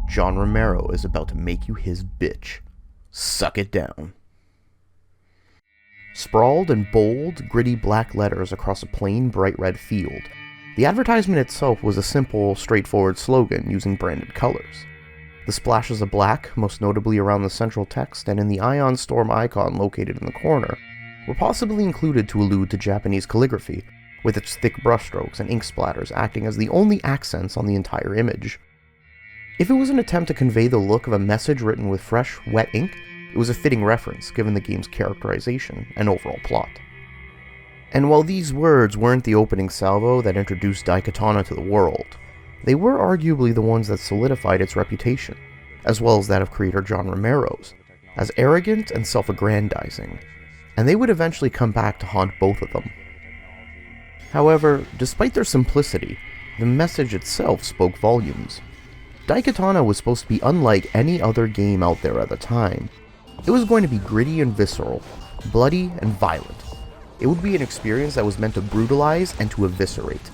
John Romero is about to make you his bitch. Suck it down. Sprawled in bold, gritty black letters across a plain, bright red field, the advertisement itself was a simple, straightforward slogan using branded colors. The splashes of black, most notably around the central text and in the Ion Storm icon located in the corner, were possibly included to allude to Japanese calligraphy, with its thick brushstrokes and ink splatters acting as the only accents on the entire image. If it was an attempt to convey the look of a message written with fresh, wet ink, it was a fitting reference given the game's characterization and overall plot. And while these words weren't the opening salvo that introduced Daikatana to the world, they were arguably the ones that solidified its reputation, as well as that of creator John Romero's, as arrogant and self-aggrandizing, and they would eventually come back to haunt both of them. However, despite their simplicity, the message itself spoke volumes. Daikatana was supposed to be unlike any other game out there at the time. It was going to be gritty and visceral, bloody and violent. It would be an experience that was meant to brutalize and to eviscerate.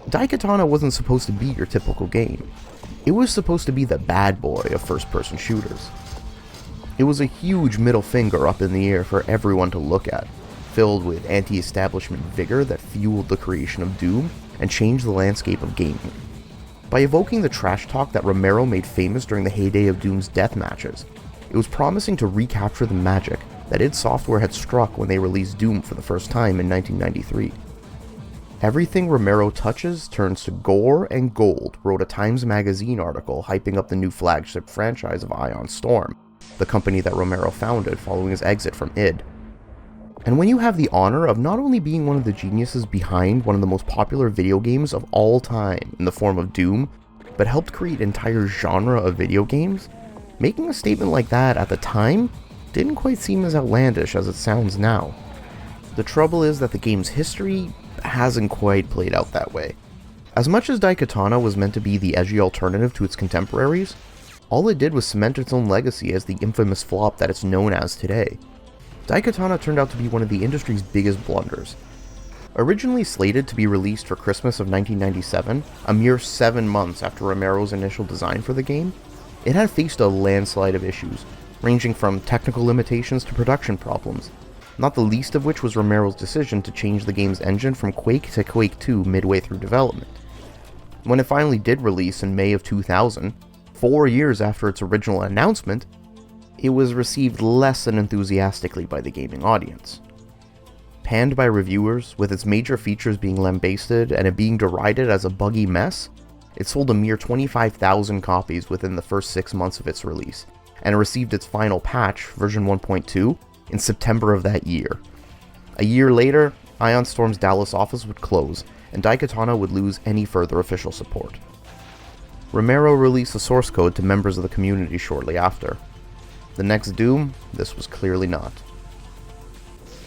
Daikatana wasn't supposed to be your typical game. It was supposed to be the bad boy of first-person shooters. It was a huge middle finger up in the air for everyone to look at, filled with anti-establishment vigor that fueled the creation of Doom and changed the landscape of gaming. By evoking the trash talk that Romero made famous during the heyday of Doom's death matches, it was promising to recapture the magic that id Software had struck when they released Doom for the first time in 1993. Everything Romero touches turns to gore and gold, wrote a Times Magazine article hyping up the new flagship franchise of Ion Storm, the company that Romero founded following his exit from id. And when you have the honor of not only being one of the geniuses behind one of the most popular video games of all time in the form of Doom, but helped create an entire genre of video games, making a statement like that at the time didn't quite seem as outlandish as it sounds now. The trouble is that the game's history hasn't quite played out that way. As much as Daikatana was meant to be the edgy alternative to its contemporaries, all it did was cement its own legacy as the infamous flop that it's known as today. Daikatana turned out to be one of the industry's biggest blunders. Originally slated to be released for Christmas of 1997, a mere 7 months after Romero's initial design for the game, it had faced a landslide of issues, ranging from technical limitations to production problems, not the least of which was Romero's decision to change the game's engine from Quake to Quake 2 midway through development. When it finally did release in May of 2000, 4 years after its original announcement, it was received less than enthusiastically by the gaming audience. Panned by reviewers, with its major features being lambasted and it being derided as a buggy mess, it sold a mere 25,000 copies within the first 6 months of its release, and received its final patch, version 1.2, in September of that year. A year later, Ion Storm's Dallas office would close, and Daikatana would lose any further official support. Romero released the source code to members of the community shortly after. The next Doom, this was clearly not.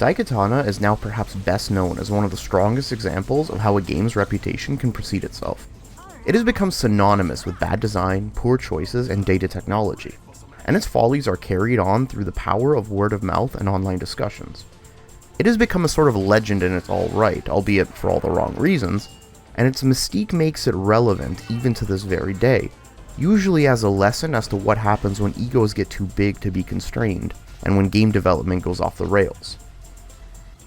Daikatana is now perhaps best known as one of the strongest examples of how a game's reputation can precede itself. It has become synonymous with bad design, poor choices, and dated technology, and its follies are carried on through the power of word of mouth and online discussions. It has become a sort of legend in its all right, albeit for all the wrong reasons, and its mystique makes it relevant even to this very day, usually as a lesson as to what happens when egos get too big to be constrained, and when game development goes off the rails.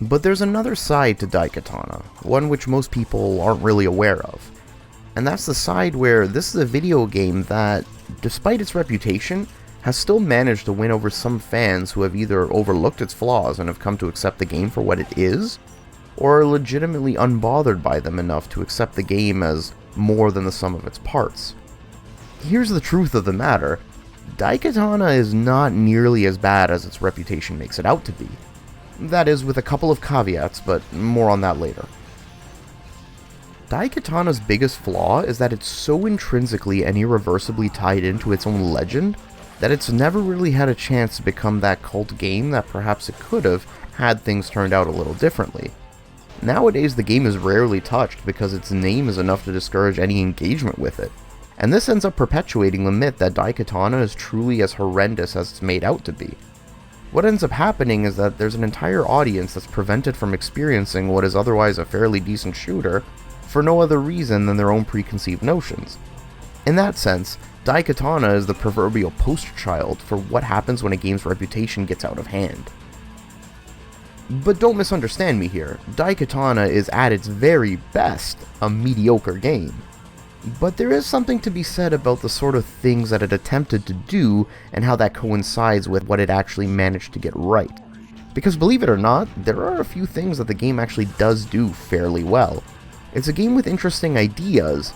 But there's another side to Daikatana, one which most people aren't really aware of, and that's the side where this is a video game that, despite its reputation, has still managed to win over some fans who have either overlooked its flaws and have come to accept the game for what it is, or are legitimately unbothered by them enough to accept the game as more than the sum of its parts. Here's the truth of the matter: Daikatana is not nearly as bad as its reputation makes it out to be. That is, with a couple of caveats, but more on that later. Daikatana's biggest flaw is that it's so intrinsically and irreversibly tied into its own legend that it's never really had a chance to become that cult game that perhaps it could have had things turned out a little differently. Nowadays, the game is rarely touched because its name is enough to discourage any engagement with it, and this ends up perpetuating the myth that Daikatana is truly as horrendous as it's made out to be. What ends up happening is that there's an entire audience that's prevented from experiencing what is otherwise a fairly decent shooter for no other reason than their own preconceived notions. In that sense, Daikatana is the proverbial poster child for what happens when a game's reputation gets out of hand. But don't misunderstand me here, Daikatana is at its very best a mediocre game. But there is something to be said about the sort of things that it attempted to do and how that coincides with what it actually managed to get right. Because believe it or not, there are a few things that the game actually does do fairly well. It's a game with interesting ideas,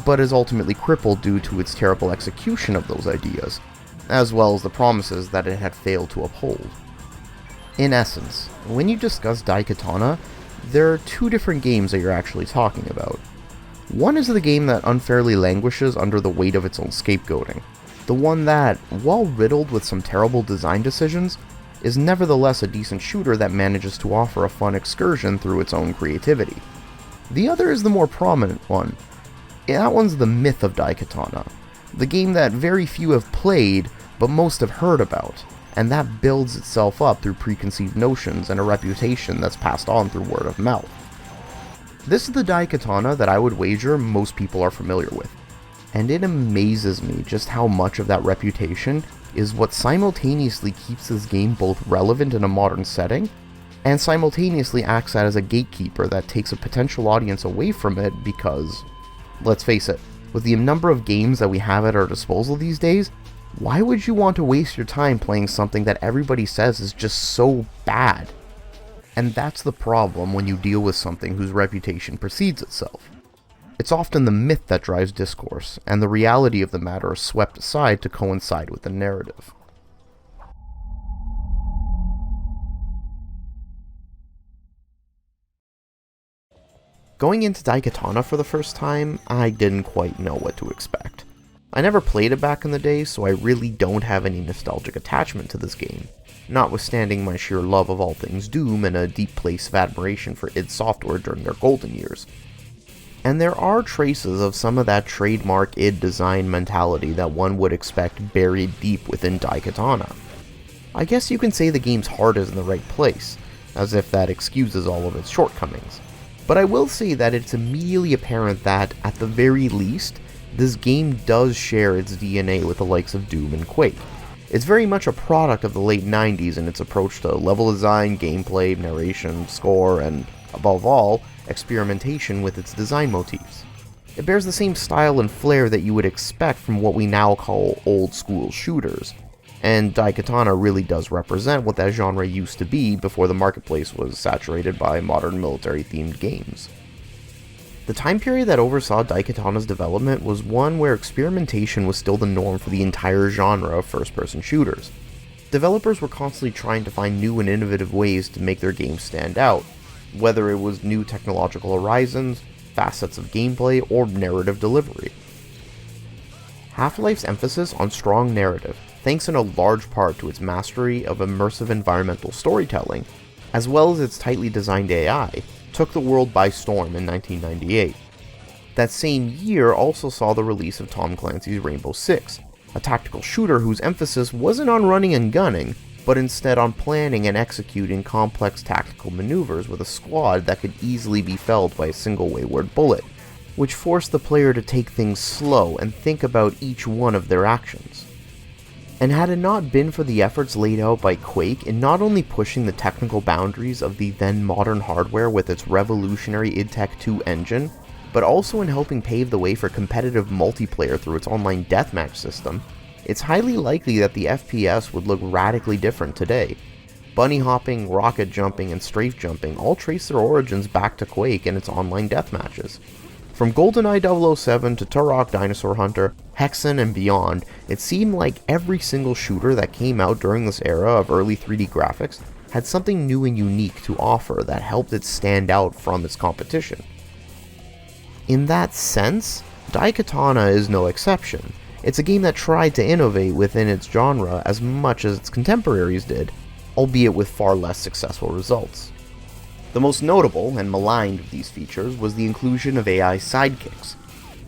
but is ultimately crippled due to its terrible execution of those ideas, as well as the promises that it had failed to uphold. In essence, when you discuss Daikatana, there are two different games that you're actually talking about. One is the game that unfairly languishes under the weight of its own scapegoating. The one that, while riddled with some terrible design decisions, is nevertheless a decent shooter that manages to offer a fun excursion through its own creativity. The other is the more prominent one. That one's the myth of Daikatana, the game that very few have played, but most have heard about, and that builds itself up through preconceived notions and a reputation that's passed on through word of mouth. This is the Daikatana that I would wager most people are familiar with, and it amazes me just how much of that reputation is what simultaneously keeps this game both relevant in a modern setting, and simultaneously acts as a gatekeeper that takes a potential audience away from it because, let's face it, with the number of games that we have at our disposal these days, why would you want to waste your time playing something that everybody says is just so bad? And that's the problem when you deal with something whose reputation precedes itself. It's often the myth that drives discourse, and the reality of the matter is swept aside to coincide with the narrative. Going into Daikatana for the first time, I didn't quite know what to expect. I never played it back in the day, so I really don't have any nostalgic attachment to this game, notwithstanding my sheer love of all things Doom and a deep place of admiration for id Software during their golden years. And there are traces of some of that trademark id design mentality that one would expect buried deep within Daikatana. I guess you can say the game's heart is in the right place, as if that excuses all of its shortcomings. But I will say that it's immediately apparent that, at the very least, this game does share its DNA with the likes of Doom and Quake. It's very much a product of the late 90s in its approach to level design, gameplay, narration, score, and, above all, experimentation with its design motifs. It bears the same style and flair that you would expect from what we now call old-school shooters, and Daikatana really does represent what that genre used to be before the marketplace was saturated by modern military-themed games. The time period that oversaw Daikatana's development was one where experimentation was still the norm for the entire genre of first-person shooters. Developers were constantly trying to find new and innovative ways to make their games stand out, whether it was new technological horizons, facets of gameplay, or narrative delivery. Half-Life's emphasis on strong narrative, thanks in a large part to its mastery of immersive environmental storytelling, as well as its tightly designed AI, took the world by storm in 1998. That same year also saw the release of Tom Clancy's Rainbow Six, a tactical shooter whose emphasis wasn't on running and gunning, but instead on planning and executing complex tactical maneuvers with a squad that could easily be felled by a single wayward bullet, which forced the player to take things slow and think about each one of their actions. And had it not been for the efforts laid out by Quake in not only pushing the technical boundaries of the then modern hardware with its revolutionary id Tech 2 engine, but also in helping pave the way for competitive multiplayer through its online deathmatch system, it's highly likely that the FPS would look radically different today. Bunny hopping, rocket jumping, and strafe jumping all trace their origins back to Quake and its online deathmatches. From GoldenEye 007 to Turok Dinosaur Hunter, Hexen, and beyond, it seemed like every single shooter that came out during this era of early 3D graphics had something new and unique to offer that helped it stand out from its competition. In that sense, Daikatana is no exception. It's a game that tried to innovate within its genre as much as its contemporaries did, albeit with far less successful results. The most notable and maligned of these features was the inclusion of AI sidekicks.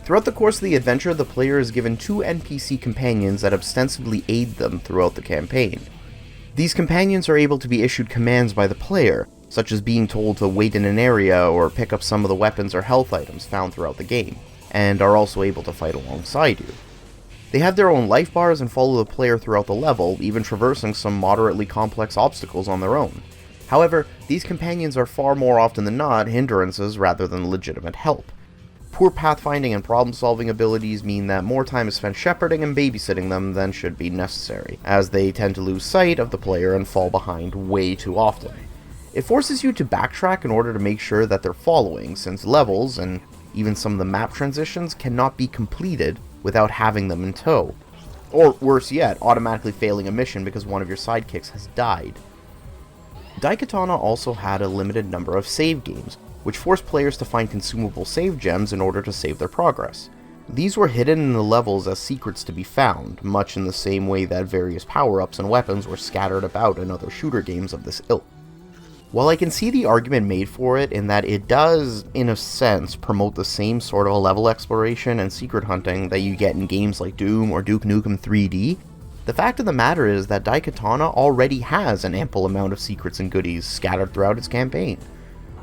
Throughout the course of the adventure, the player is given 2 NPC companions that ostensibly aid them throughout the campaign. These companions are able to be issued commands by the player, such as being told to wait in an area or pick up some of the weapons or health items found throughout the game, and are also able to fight alongside you. They have their own life bars and follow the player throughout the level, even traversing some moderately complex obstacles on their own. However, these companions are far more often than not hindrances rather than legitimate help. Poor pathfinding and problem-solving abilities mean that more time is spent shepherding and babysitting them than should be necessary, as they tend to lose sight of the player and fall behind way too often. It forces you to backtrack in order to make sure that they're following, since levels, and even some of the map transitions, cannot be completed without having them in tow. Or worse yet, automatically failing a mission because one of your sidekicks has died. Daikatana also had a limited number of save games, which forced players to find consumable save gems in order to save their progress. These were hidden in the levels as secrets to be found, much in the same way that various power-ups and weapons were scattered about in other shooter games of this ilk. While I can see the argument made for it in that it does, in a sense, promote the same sort of level exploration and secret hunting that you get in games like Doom or Duke Nukem 3D, the fact of the matter is that Daikatana already has an ample amount of secrets and goodies scattered throughout its campaign.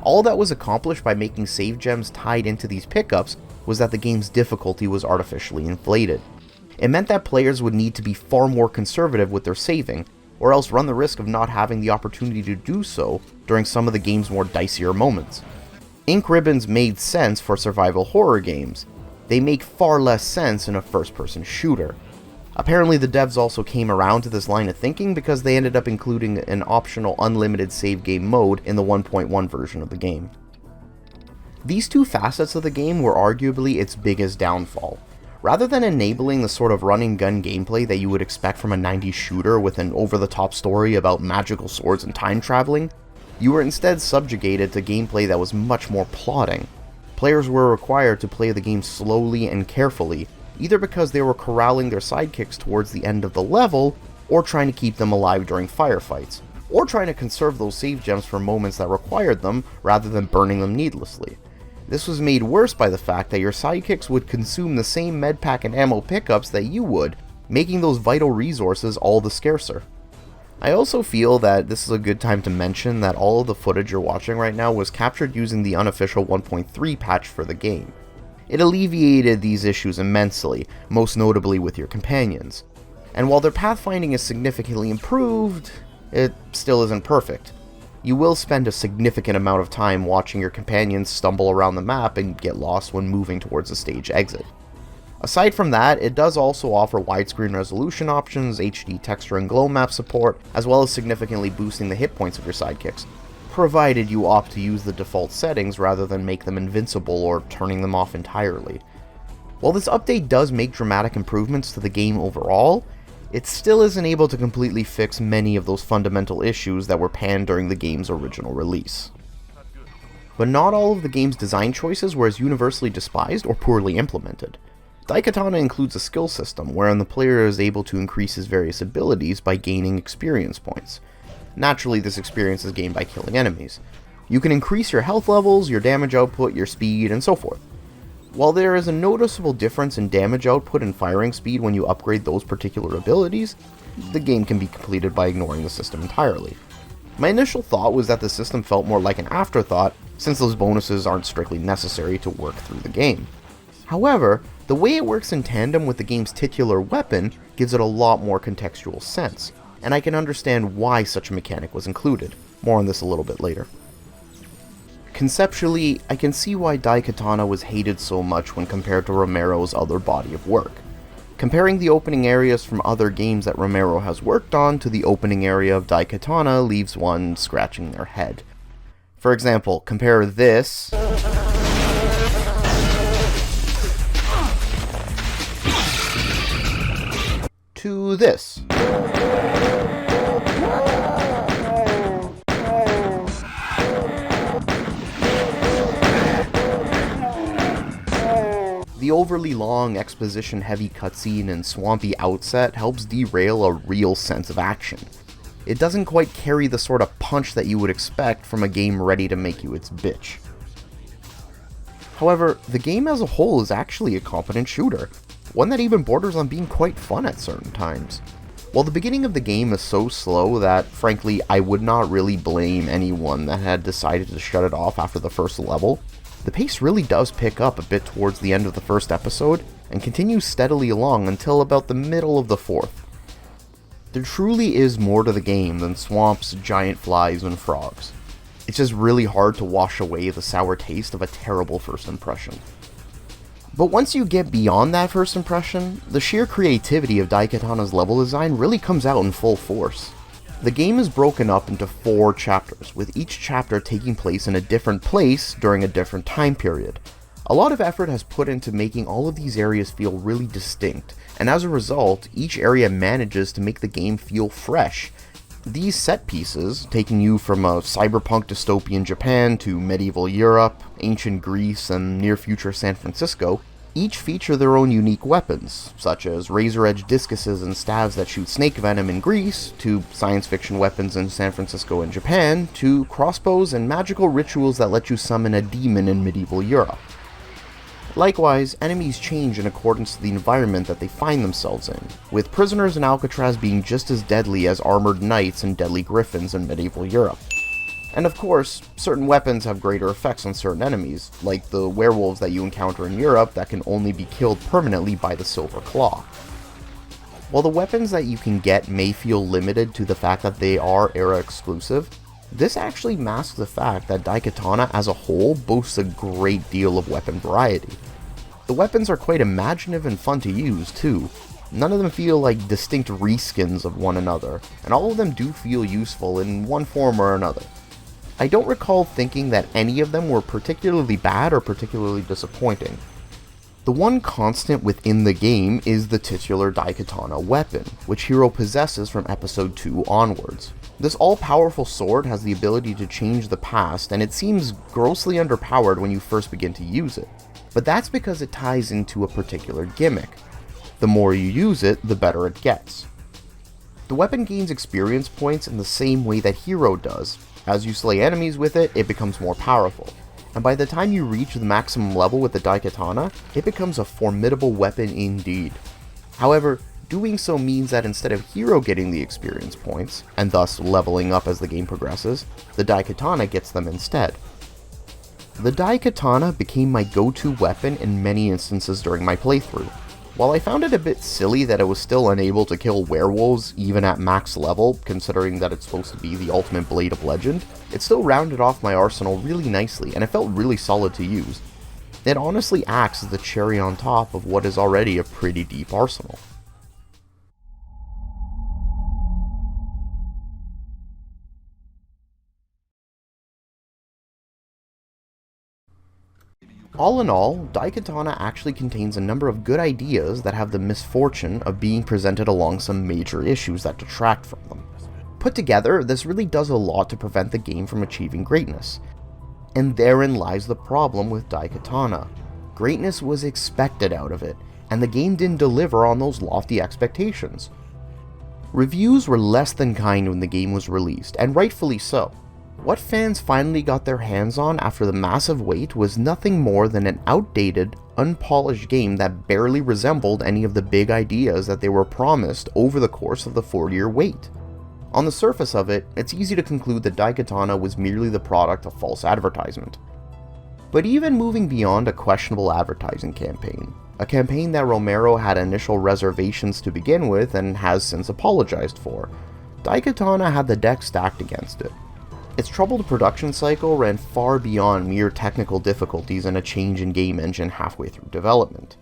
All that was accomplished by making save gems tied into these pickups was that the game's difficulty was artificially inflated. It meant that players would need to be far more conservative with their saving, or else run the risk of not having the opportunity to do so during some of the game's more dicier moments. Ink ribbons made sense for survival horror games. They make far less sense in a first-person shooter. Apparently the devs also came around to this line of thinking because they ended up including an optional unlimited save game mode in the 1.1 version of the game. These two facets of the game were arguably its biggest downfall. Rather than enabling the sort of run-and-gun gameplay that you would expect from a 90s shooter with an over-the-top story about magical swords and time traveling, you were instead subjugated to gameplay that was much more plotting. Players were required to play the game slowly and carefully, either because they were corralling their sidekicks towards the end of the level, or trying to keep them alive during firefights, or trying to conserve those save gems for moments that required them, rather than burning them needlessly. This was made worse by the fact that your sidekicks would consume the same medpack and ammo pickups that you would, making those vital resources all the scarcer. I also feel that this is a good time to mention that all of the footage you're watching right now was captured using the unofficial 1.3 patch for the game. It alleviated these issues immensely, most notably with your companions. And while their pathfinding is significantly improved, it still isn't perfect. You will spend a significant amount of time watching your companions stumble around the map and get lost when moving towards the stage exit. Aside from that, it does also offer widescreen resolution options, HD texture and glow map support, as well as significantly boosting the hit points of your sidekicks, provided you opt to use the default settings rather than make them invincible or turning them off entirely. While this update does make dramatic improvements to the game overall, it still isn't able to completely fix many of those fundamental issues that were panned during the game's original release. But not all of the game's design choices were as universally despised or poorly implemented. Daikatana includes a skill system wherein the player is able to increase his various abilities by gaining experience points. Naturally, this experience is gained by killing enemies. You can increase your health levels, your damage output, your speed, and so forth. While there is a noticeable difference in damage output and firing speed when you upgrade those particular abilities, the game can be completed by ignoring the system entirely. My initial thought was that the system felt more like an afterthought, since those bonuses aren't strictly necessary to work through the game. However, the way it works in tandem with the game's titular weapon gives it a lot more contextual sense, and I can understand why such a mechanic was included. More on this a little bit later. Conceptually, I can see why Daikatana was hated so much when compared to Romero's other body of work. Comparing the opening areas from other games that Romero has worked on to the opening area of Daikatana leaves one scratching their head. For example, compare this to this. The overly long, exposition-heavy cutscene and swampy outset helps derail a real sense of action. It doesn't quite carry the sort of punch that you would expect from a game ready to make you its bitch. However, the game as a whole is actually a competent shooter, one that even borders on being quite fun at certain times. While the beginning of the game is so slow that, frankly, I would not really blame anyone that had decided to shut it off after the first level, The pace really does pick up a bit towards the end of the first episode, and continues steadily along until about the middle of the fourth. There truly is more to the game than swamps, giant flies, and frogs. It's just really hard to wash away the sour taste of a terrible first impression. But once you get beyond that first impression, the sheer creativity of Daikatana's level design really comes out in full force. The game is broken up into 4 chapters, with each chapter taking place in a different place during a different time period. A lot of effort has put into making all of these areas feel really distinct, and as a result, each area manages to make the game feel fresh. These set pieces, taking you from a cyberpunk dystopian Japan to medieval Europe, ancient Greece, and near-future San Francisco, each feature their own unique weapons, such as razor-edged discuses and staves that shoot snake venom in Greece, to science fiction weapons in San Francisco and Japan, to crossbows and magical rituals that let you summon a demon in medieval Europe. Likewise, enemies change in accordance to the environment that they find themselves in, with prisoners in Alcatraz being just as deadly as armored knights and deadly griffins in medieval Europe. And of course, certain weapons have greater effects on certain enemies, like the werewolves that you encounter in Europe that can only be killed permanently by the Silver Claw. While the weapons that you can get may feel limited to the fact that they are era exclusive, this actually masks the fact that Daikatana as a whole boasts a great deal of weapon variety. The weapons are quite imaginative and fun to use too. None of them feel like distinct reskins of one another, and all of them do feel useful in one form or another. I don't recall thinking that any of them were particularly bad or particularly disappointing. The one constant within the game is the titular Daikatana weapon, which Hiro possesses from episode 2 onwards. This all-powerful sword has the ability to change the past, and it seems grossly underpowered when you first begin to use it. But that's because it ties into a particular gimmick. The more you use it, the better it gets. The weapon gains experience points in the same way that Hiro does. As you slay enemies with it, it becomes more powerful. And by the time you reach the maximum level with the Daikatana, it becomes a formidable weapon indeed. However, doing so means that instead of Hiro getting the experience points, and thus leveling up as the game progresses, the Daikatana gets them instead. The Daikatana became my go-to weapon in many instances during my playthrough. While I found it a bit silly that it was still unable to kill werewolves even at max level, considering that it's supposed to be the ultimate blade of legend, it still rounded off my arsenal really nicely and it felt really solid to use. It honestly acts as the cherry on top of what is already a pretty deep arsenal. All in all, Daikatana actually contains a number of good ideas that have the misfortune of being presented along some major issues that detract from them. Put together, this really does a lot to prevent the game from achieving greatness. And therein lies the problem with Daikatana. Greatness was expected out of it, and the game didn't deliver on those lofty expectations. Reviews were less than kind when the game was released, and rightfully so. What fans finally got their hands on after the massive wait was nothing more than an outdated, unpolished game that barely resembled any of the big ideas that they were promised over the course of the 4-year wait. On the surface of it, it's easy to conclude that Daikatana was merely the product of false advertisement. But even moving beyond a questionable advertising campaign, a campaign that Romero had initial reservations to begin with and has since apologized for, Daikatana had the deck stacked against it. Its troubled production cycle ran far beyond mere technical difficulties and a change in game engine halfway through development.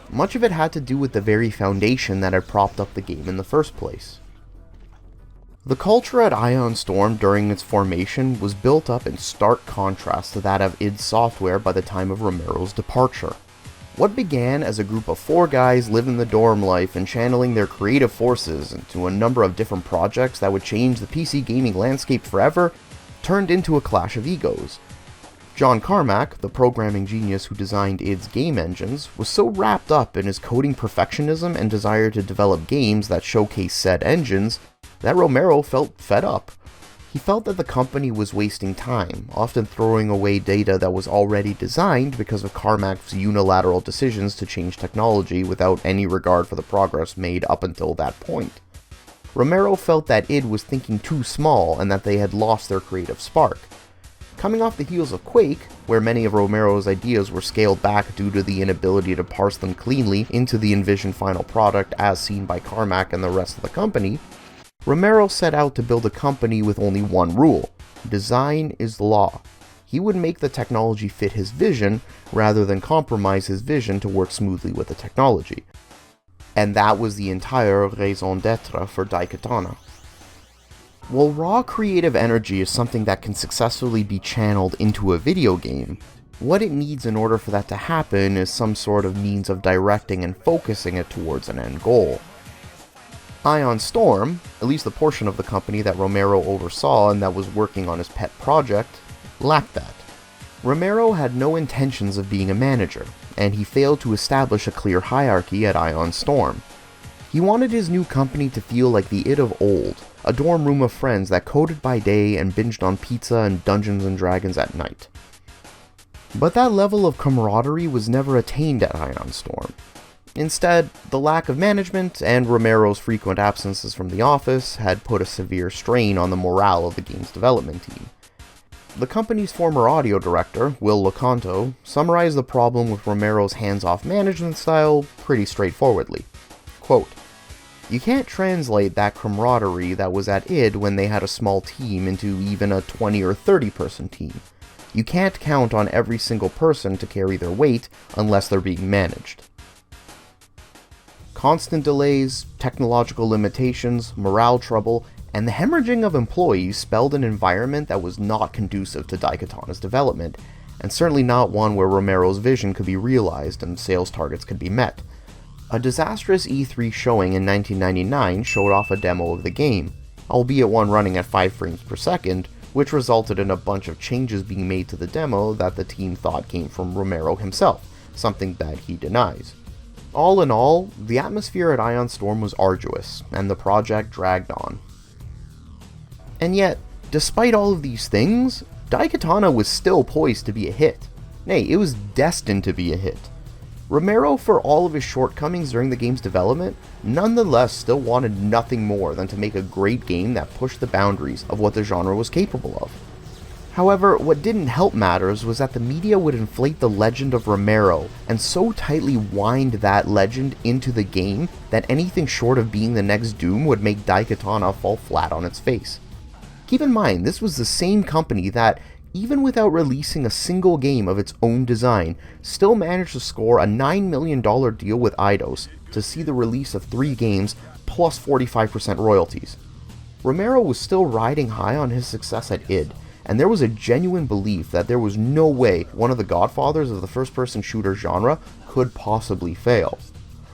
Much of it had to do with the very foundation that had propped up the game in the first place. The culture at Ion Storm during its formation was built up in stark contrast to that of id Software by the time of Romero's departure. What began as a group of 4 guys living the dorm life and channeling their creative forces into a number of different projects that would change the PC gaming landscape forever turned into a clash of egos. John Carmack, the programming genius who designed id's game engines, was so wrapped up in his coding perfectionism and desire to develop games that showcase said engines that Romero felt fed up. He felt that the company was wasting time, often throwing away data that was already designed because of Carmack's unilateral decisions to change technology without any regard for the progress made up until that point. Romero felt that id was thinking too small and that they had lost their creative spark. Coming off the heels of Quake, where many of Romero's ideas were scaled back due to the inability to parse them cleanly into the envisioned final product as seen by Carmack and the rest of the company, Romero set out to build a company with only one rule: design is law. He would make the technology fit his vision rather than compromise his vision to work smoothly with the technology. And that was the entire raison d'etre for Daikatana. While raw creative energy is something that can successfully be channeled into a video game, what it needs in order for that to happen is some sort of means of directing and focusing it towards an end goal. Ion Storm, at least the portion of the company that Romero oversaw and that was working on his pet project, lacked that. Romero had no intentions of being a manager, and he failed to establish a clear hierarchy at Ion Storm. He wanted his new company to feel like the id of old, a dorm room of friends that coded by day and binged on pizza and Dungeons and Dragons at night. But that level of camaraderie was never attained at Ion Storm. Instead, the lack of management and Romero's frequent absences from the office had put a severe strain on the morale of the game's development team. The company's former audio director, Will Locanto, summarized the problem with Romero's hands-off management style pretty straightforwardly. Quote, "You can't translate that camaraderie that was at id when they had a small team into even a 20 or 30 person team. You can't count on every single person to carry their weight unless they're being managed." Constant delays, technological limitations, morale trouble, and the hemorrhaging of employees spelled an environment that was not conducive to Daikatana's development, and certainly not one where Romero's vision could be realized and sales targets could be met. A disastrous E3 showing in 1999 showed off a demo of the game, albeit one running at 5 frames per second, which resulted in a bunch of changes being made to the demo that the team thought came from Romero himself, something that he denies. All in all, the atmosphere at Ion Storm was arduous, and the project dragged on. And yet, despite all of these things, Daikatana was still poised to be a hit. Nay, it was destined to be a hit. Romero, for all of his shortcomings during the game's development, nonetheless still wanted nothing more than to make a great game that pushed the boundaries of what the genre was capable of. However, what didn't help matters was that the media would inflate the legend of Romero and so tightly wind that legend into the game that anything short of being the next Doom would make Daikatana fall flat on its face. Keep in mind, this was the same company that, even without releasing a single game of its own design, still managed to score a $9 million deal with Eidos to see the release of 3 games plus 45% royalties. Romero was still riding high on his success at id, and there was a genuine belief that there was no way one of the godfathers of the first-person shooter genre could possibly fail.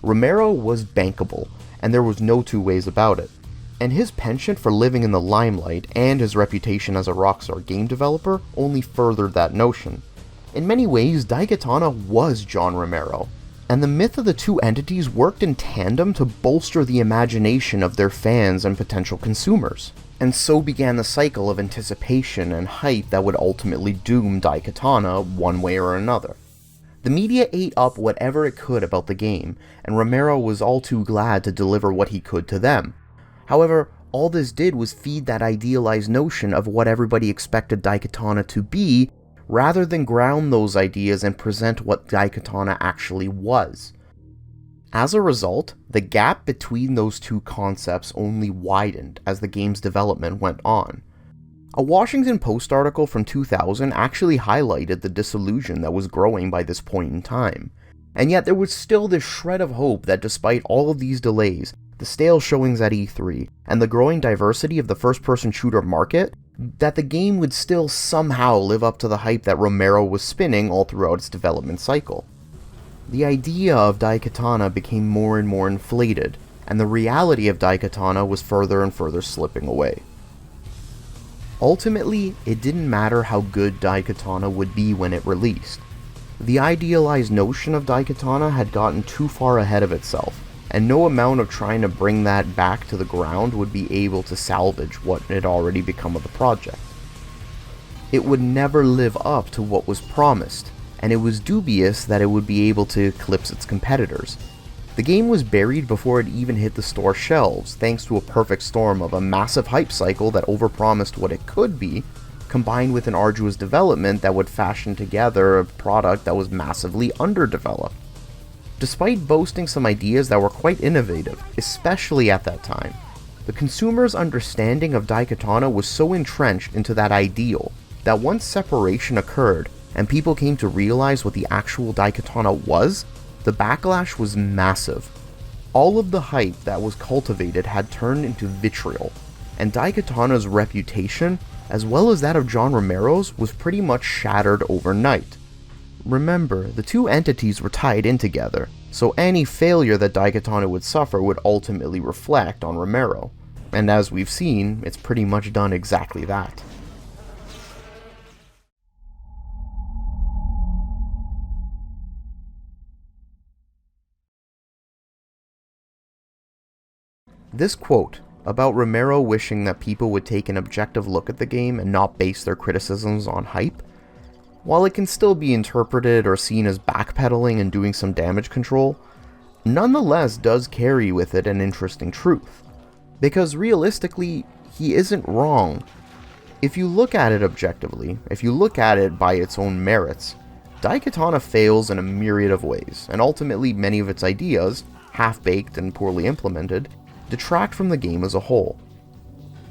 Romero was bankable, and there was no two ways about it. And his penchant for living in the limelight and his reputation as a rockstar game developer only furthered that notion. In many ways, Daikatana was John Romero, and the myth of the two entities worked in tandem to bolster the imagination of their fans and potential consumers. And so began the cycle of anticipation and hype that would ultimately doom Daikatana one way or another. The media ate up whatever it could about the game, and Romero was all too glad to deliver what he could to them. However, all this did was feed that idealized notion of what everybody expected Daikatana to be, rather than ground those ideas and present what Daikatana actually was. As a result, the gap between those two concepts only widened as the game's development went on. A Washington Post article from 2000 actually highlighted the disillusion that was growing by this point in time. And yet there was still this shred of hope that despite all of these delays, the stale showings at E3, and the growing diversity of the first-person shooter market, that the game would still somehow live up to the hype that Romero was spinning all throughout its development cycle. The idea of Daikatana became more and more inflated, and the reality of Daikatana was further and further slipping away. Ultimately, it didn't matter how good Daikatana would be when it released. The idealized notion of Daikatana had gotten too far ahead of itself, and no amount of trying to bring that back to the ground would be able to salvage what had already become of the project. It would never live up to what was promised, and it was dubious that it would be able to eclipse its competitors. The game was buried before it even hit the store shelves, thanks to a perfect storm of a massive hype cycle that overpromised what it could be, combined with an arduous development that would fashion together a product that was massively underdeveloped. Despite boasting some ideas that were quite innovative, especially at that time, the consumer's understanding of Daikatana was so entrenched into that ideal that once separation occurred and people came to realize what the actual Daikatana was, the backlash was massive. All of the hype that was cultivated had turned into vitriol, and Daikatana's reputation, as well as that of John Romero's, was pretty much shattered overnight. Remember, the two entities were tied in together, so any failure that Daikatana would suffer would ultimately reflect on Romero. And as we've seen, it's pretty much done exactly that. This quote about Romero wishing that people would take an objective look at the game and not base their criticisms on hype, while it can still be interpreted or seen as backpedaling and doing some damage control, nonetheless does carry with it an interesting truth. Because realistically, he isn't wrong. If you look at it objectively, if you look at it by its own merits, Daikatana fails in a myriad of ways, and ultimately many of its ideas, half-baked and poorly implemented, detract from the game as a whole.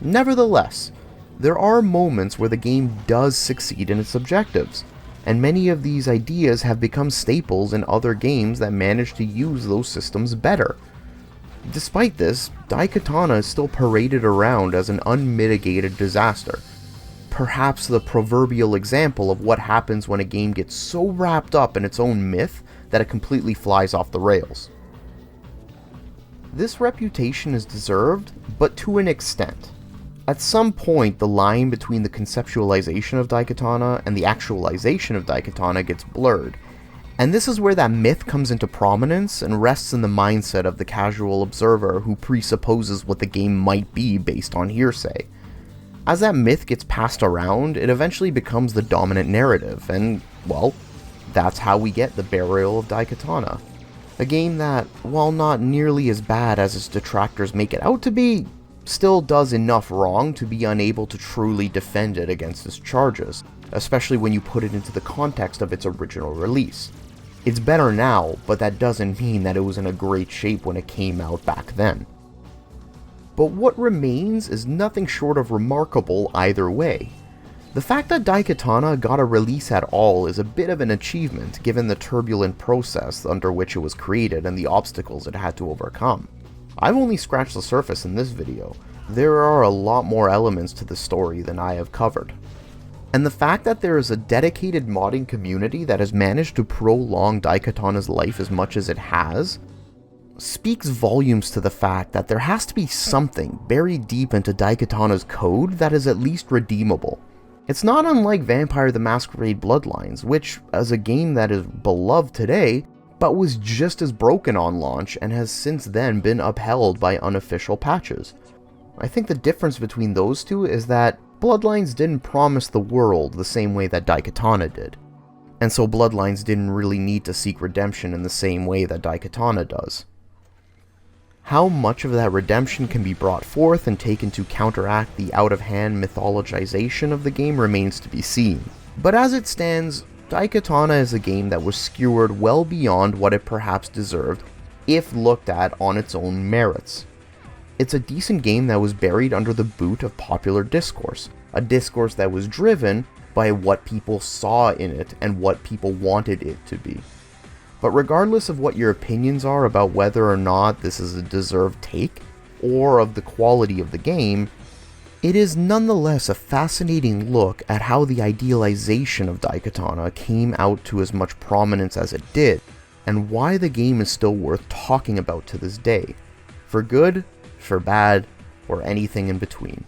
Nevertheless, there are moments where the game does succeed in its objectives, and many of these ideas have become staples in other games that manage to use those systems better. Despite this, Daikatana is still paraded around as an unmitigated disaster. Perhaps the proverbial example of what happens when a game gets so wrapped up in its own myth that it completely flies off the rails. This reputation is deserved, but to an extent. At some point, the line between the conceptualization of Daikatana and the actualization of Daikatana gets blurred, and this is where that myth comes into prominence and rests in the mindset of the casual observer who presupposes what the game might be based on hearsay. As that myth gets passed around, it eventually becomes the dominant narrative, and, well, that's how we get the burial of Daikatana. A game that, while not nearly as bad as its detractors make it out to be, still does enough wrong to be unable to truly defend it against its charges, especially when you put it into the context of its original release. It's better now, but that doesn't mean that it was in a great shape when it came out back then. But what remains is nothing short of remarkable either way. The fact that Daikatana got a release at all is a bit of an achievement given the turbulent process under which it was created and the obstacles it had to overcome. I've only scratched the surface in this video. There are a lot more elements to the story than I have covered. And the fact that there is a dedicated modding community that has managed to prolong Daikatana's life as much as it has, speaks volumes to the fact that there has to be something buried deep into Daikatana's code that is at least redeemable. It's not unlike Vampire the Masquerade Bloodlines, which, as a game that is beloved today, but was just as broken on launch and has since then been upheld by unofficial patches. I think the difference between those two is that Bloodlines didn't promise the world the same way that Daikatana did, and so Bloodlines didn't really need to seek redemption in the same way that Daikatana does. How much of that redemption can be brought forth and taken to counteract the out-of-hand mythologization of the game remains to be seen, but as it stands, Daikatana is a game that was skewered well beyond what it perhaps deserved if looked at on its own merits. It's a decent game that was buried under the boot of popular discourse, a discourse that was driven by what people saw in it and what people wanted it to be. But regardless of what your opinions are about whether or not this is a deserved take, or of the quality of the game, it is nonetheless a fascinating look at how the idealization of Daikatana came out to as much prominence as it did, and why the game is still worth talking about to this day, for good, for bad, or anything in between.